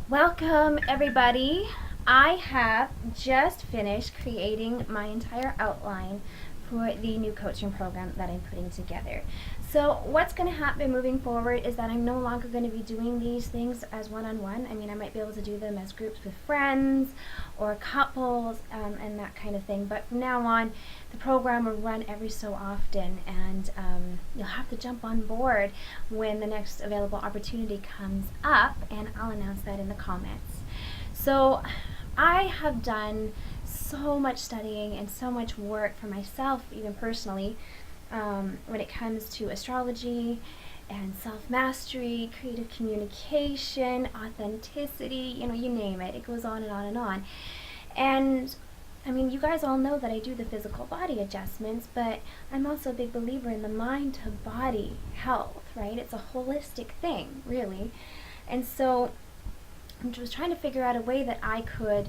Welcome, everybody. I have just finished creating my entire outline for the new coaching program that I'm putting together. So what's going to happen moving forward is that I'm no longer going to be doing these things as one-on-one. I mean, I might be able to do them as groups with friends or couples and that kind of thing. But from now on, the program will run every so often, and you'll have to jump on board when the next available opportunity comes up, and I'll announce that in the comments. So I have done so much studying and so much work for myself, even personally, when it comes to astrology and self-mastery, creative communication, authenticity, you name it. It goes on and on and on. And I mean, you guys all know that I do the physical body adjustments, but I'm also a big believer in the mind to body health, right? It's a holistic thing, really. And so I was trying to figure out a way that I could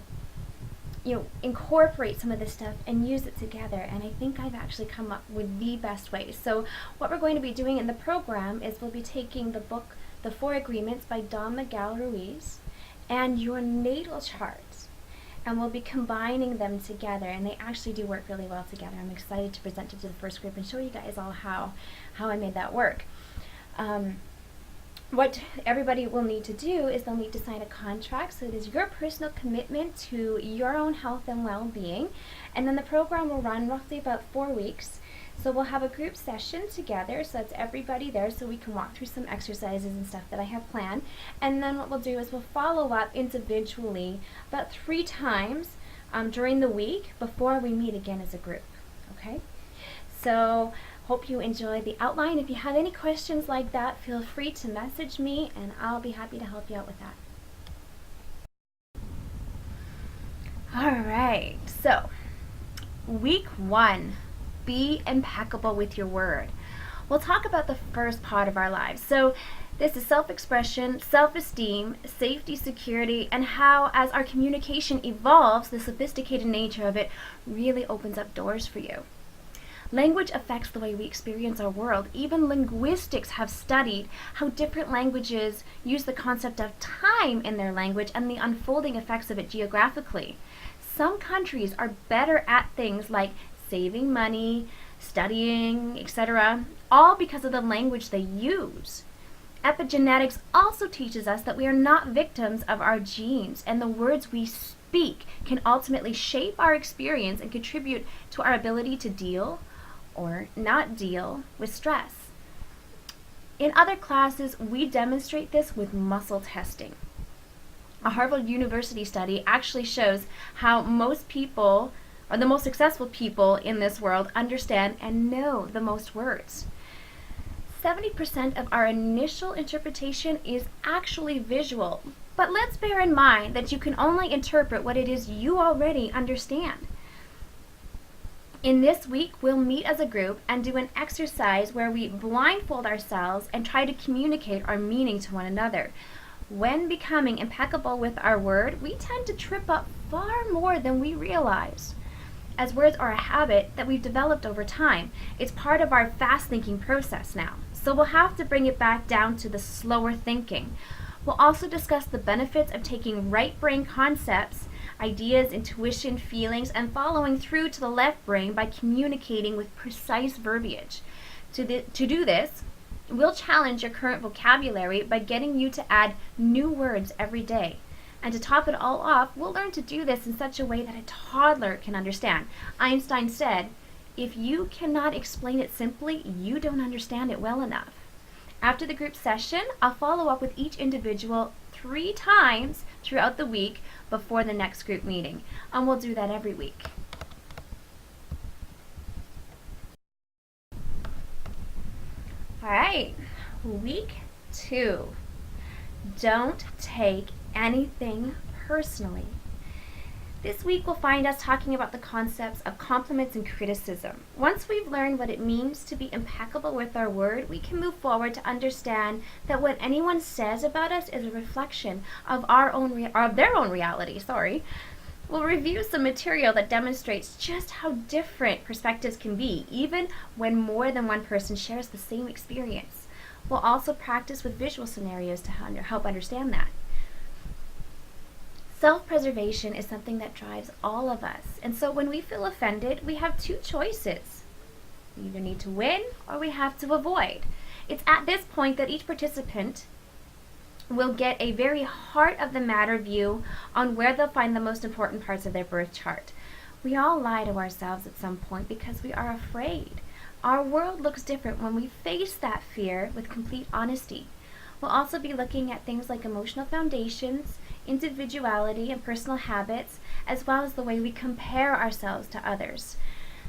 incorporate some of this stuff and use it together, and I think I've actually come up with the best way. So what we're going to be doing in the program is we'll be taking the book The Four Agreements by Don Miguel Ruiz and your natal chart, and we'll be combining them together, and they actually do work really well together. I'm excited to present it to the first group and show you guys all how I made that work. What everybody will need to do is they'll need to sign a contract, so it is your personal commitment to your own health and well-being, and then the program will run roughly about 4 weeks. So we'll have a group session together, so that's everybody there, so we can walk through some exercises and stuff that I have planned, and then what we'll do is we'll follow up individually about 3 times during the week before we meet again as a group. Okay? So hope you enjoy the outline. If you have any questions like that, feel free to message me and I'll be happy to help you out with that. Alright, so week 1, be impeccable with your word. We'll talk about the first part of our lives. So this is self-expression, self-esteem, safety, security, and how as our communication evolves, the sophisticated nature of it really opens up doors for you. Language affects the way we experience our world. Even linguistics have studied how different languages use the concept of time in their language and the unfolding effects of it geographically. Some countries are better at things like saving money, studying, etc., all because of the language they use. Epigenetics also teaches us that we are not victims of our genes, and the words we speak can ultimately shape our experience and contribute to our ability to deal or not deal with stress. In other classes, we demonstrate this with muscle testing. A Harvard University study actually shows how most people, or the most successful people in this world, understand and know the most words. 70% of our initial interpretation is actually visual, but let's bear in mind that you can only interpret what it is you already understand. In this week, we'll meet as a group and do an exercise where we blindfold ourselves and try to communicate our meaning to one another. When becoming impeccable with our word, we tend to trip up far more than we realize. As words are a habit that we've developed over time, it's part of our fast thinking process now. So we'll have to bring it back down to the slower thinking. We'll also discuss the benefits of taking right brain concepts, ideas, intuition, feelings, and following through to the left brain by communicating with precise verbiage. To do this, we'll challenge your current vocabulary by getting you to add new words every day. And to top it all off, we'll learn to do this in such a way that a toddler can understand. Einstein said, "If you cannot explain it simply, you don't understand it well enough." After the group session, I'll follow up with each individual 3 times throughout the week before the next group meeting, and we'll do that every week. All right, week 2. Don't take anything personally. This week will find us talking about the concepts of compliments and criticism. Once we've learned what it means to be impeccable with our word, we can move forward to understand that what anyone says about us is a reflection of their own reality. We'll review some material that demonstrates just how different perspectives can be, even when more than one person shares the same experience. We'll also practice with visual scenarios to help understand that. Self-preservation is something that drives all of us. And so when we feel offended, we have two choices. We either need to win or we have to avoid. It's at this point that each participant will get a very heart of the matter view on where they'll find the most important parts of their birth chart. We all lie to ourselves at some point because we are afraid. Our world looks different when we face that fear with complete honesty. We'll also be looking at things like emotional foundations, individuality and personal habits, as well as the way we compare ourselves to others.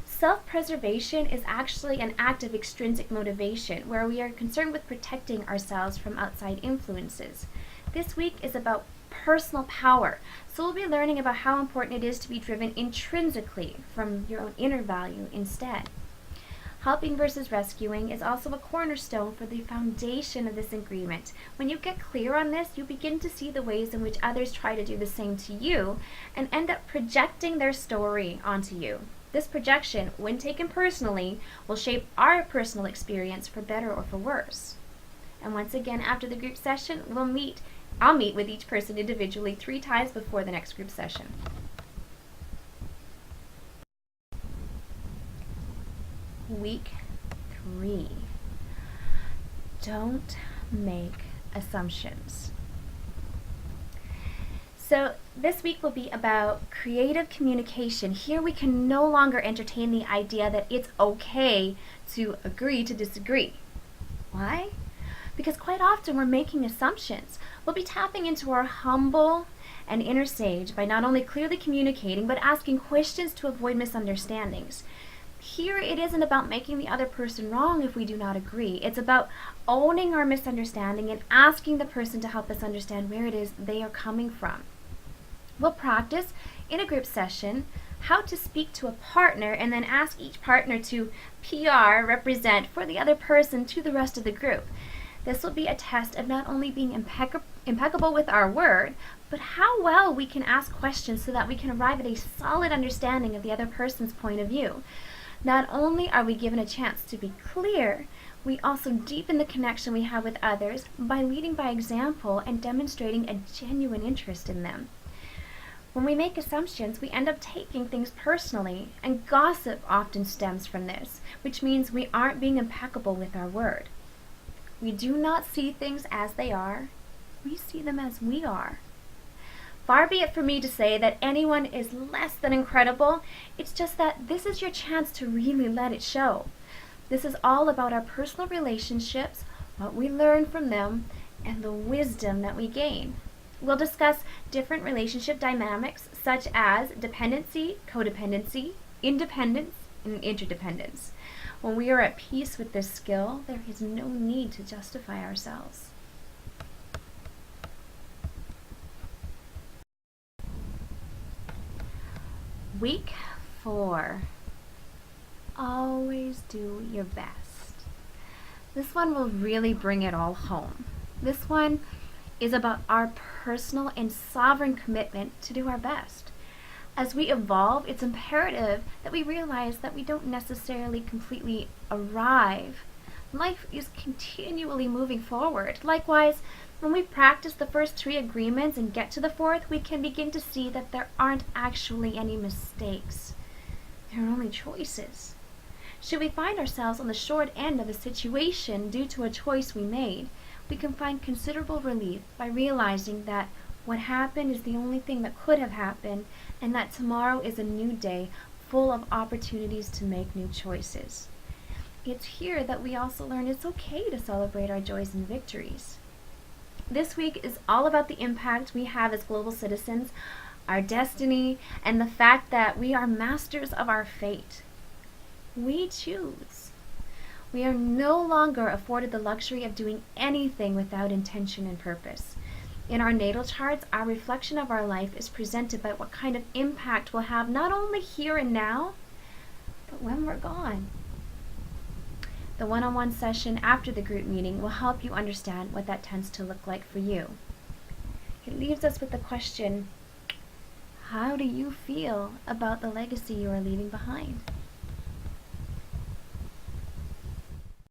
Self-preservation is actually an act of extrinsic motivation where we are concerned with protecting ourselves from outside influences. This week is about personal power, so we'll be learning about how important it is to be driven intrinsically from your own inner value instead. Helping versus rescuing is also a cornerstone for the foundation of this agreement. When you get clear on this, you begin to see the ways in which others try to do the same to you and end up projecting their story onto you. This projection, when taken personally, will shape our personal experience for better or for worse. And once again, after the group session, I'll meet with each person individually 3 times before the next group session. Week 3. Don't make assumptions. So this week will be about creative communication. Here we can no longer entertain the idea that it's okay to agree to disagree. Why? Because quite often we're making assumptions. We'll be tapping into our humble and inner sage by not only clearly communicating, but asking questions to avoid misunderstandings. Here it isn't about making the other person wrong if we do not agree. It's about owning our misunderstanding and asking the person to help us understand where it is they are coming from. We'll practice in a group session how to speak to a partner and then ask each partner to PR, represent for the other person to the rest of the group. This will be a test of not only being impeccable with our word, but how well we can ask questions so that we can arrive at a solid understanding of the other person's point of view. Not only are we given a chance to be clear, we also deepen the connection we have with others by leading by example and demonstrating a genuine interest in them. When we make assumptions, we end up taking things personally, and gossip often stems from this, which means we aren't being impeccable with our word. We do not see things as they are, we see them as we are. Far be it for me to say that anyone is less than incredible. It's just that this is your chance to really let it show. This is all about our personal relationships, what we learn from them, and the wisdom that we gain. We'll discuss different relationship dynamics such as dependency, codependency, independence, and interdependence. When we are at peace with this skill, there is no need to justify ourselves. Week 4. Always do your best. This one will really bring it all home. This one is about our personal and sovereign commitment to do our best. As we evolve, it's imperative that we realize that we don't necessarily completely arrive. Life is continually moving forward. Likewise, when we practice the first 3 agreements and get to the 4th, we can begin to see that there aren't actually any mistakes. There are only choices. Should we find ourselves on the short end of a situation due to a choice we made, we can find considerable relief by realizing that what happened is the only thing that could have happened, and that tomorrow is a new day full of opportunities to make new choices. It's here that we also learn it's okay to celebrate our joys and victories. This week is all about the impact we have as global citizens, our destiny, and the fact that we are masters of our fate. We choose. We are no longer afforded the luxury of doing anything without intention and purpose. In our natal charts, our reflection of our life is presented by what kind of impact we'll have not only here and now, but when we're gone. The one-on-one session after the group meeting will help you understand what that tends to look like for you. It leaves us with the question, how do you feel about the legacy you are leaving behind?